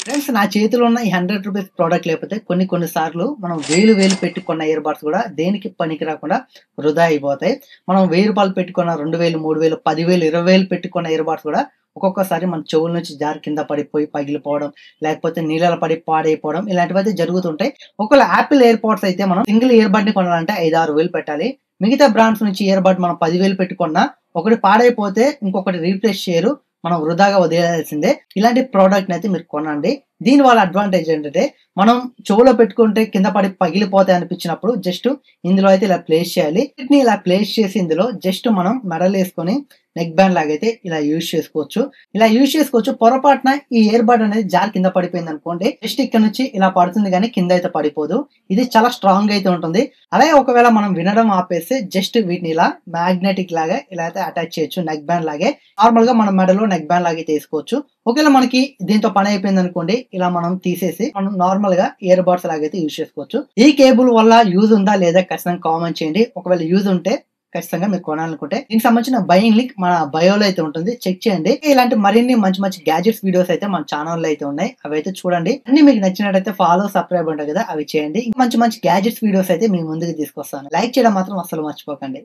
Friends నా చేతిలో ఉన్న ఈ రూ. 100 ప్రోడక్ట్ లేకపోతే కొన్ని సార్లు మనం వేలు పెట్టి కొన్న ఇయర్ బడ్స్ కూడా దేనికి పనికి రాకుండా వృధా అయిపోతాయి. మనం రూ. 1000 పెట్టుకున్న 2000, 3000, 10,000, 20,000 పెట్టుకున్న ఇయర్ బడ్స్ కూడా ఒక్కొక్కసారి మన చెవుల నుంచి జారి కింద పడిపోయి పగిలిపోవడం, లేకపోతే నీళ్ళలో పడి పాడైపోవడం ఇలాంటివైతే జరుగుతుంటాయి. ఒకవేళ యాపిల్ ఎయిర్ పోడ్స్ అయితే మనం సింగిల్ ఇయర్ బడ్‌ని కొనాలంటే 5, 6 వేలు పెట్టాలి. మిగతా బ్రాండ్స్ నుంచి ఇయర్ బడ్ మనం 10,000 పెట్టి కొన్నా ఒకటి పాడైపోతే ఇంకొకటి రీప్లేస్ చేయరు. మనం వృధాగా వదిలేయాల్సిందే. ఇలాంటి ప్రోడక్ట్‌ని అయితే మీరు కొనండి. దీని వల్ల అడ్వాంటేజ్ ఏంటంటే, మనం చెవులో పెట్టుకుంటే కింద పడి పగిలిపోతాయి అనిపించినప్పుడు జస్ట్ ఇందులో అయితే ఇలా ప్లేస్ చేయాలి. వీటిని ఇలా ప్లేస్ చేసి ఇందులో జస్ట్ మనం మెడలో ఏసుకొని నెక్ బ్యాండ్ లాగైతే ఇలా యూజ్ చేసుకోవచ్చు. పొరపాటున ఈ ఇయర్ బడ్ అనేది జారి కింద పడిపోయిందనుకోండి, జస్ట్ ఇక్కడ నుంచి ఇలా పడుతుంది గానీ కింద అయితే పడిపోదు. ఇది చాలా స్ట్రాంగ్ అయితే ఉంటుంది. అలాగే ఒకవేళ మనం వినడం ఆపేస్తే జస్ట్ వీటిని ఇలా మ్యాగ్నెటిక్ లాగా ఇలా అయితే అటాచ్ చేయొచ్చు నెక్ బ్యాండ్ లాగే. నార్మల్ గా మన మెడలో నెక్ బ్యాండ్ లాగే తీసుకోవచ్చు. ఒకవేళ మనకి దీంతో పని అయిపోయింది అనుకోండి, ఇలా మనం తీసేసి మనం నార్మల్ గా ఇయర్ బడ్స్ లాగైతే యూజ్ చేసుకోవచ్చు. ఈ కేబుల్ వల్ల యూజ్ ఉందా లేదా ఖచ్చితంగా కామెంట్ చేయండి. ఒకవేళ యూజ్ ఉంటే ఖచ్చితంగా మీరు కొనాలనుకుంటే దీనికి సంబంధించిన బయింగ్ లింక్ మన బయోలో అయితే ఉంటుంది, చెక్ చేయండి. ఇలాంటి మరిన్ని మంచి గ్యాజెట్స్ వీడియోస్ అయితే మన ఛానల్లో అయితే ఉన్నాయి, అవి అయితే చూడండి. అన్ని మీకు నచ్చినట్టయితే ఫాలో, సబ్స్క్రైబ్ ఉంటాయి కదా, అవి చేయండి. మంచి గ్యాజెట్స్ వీడియోస్ అయితే మీ ముందుకు తీసుకొస్తాను. లైక్ చేయడం మాత్రం అస్సలు మర్చిపోకండి.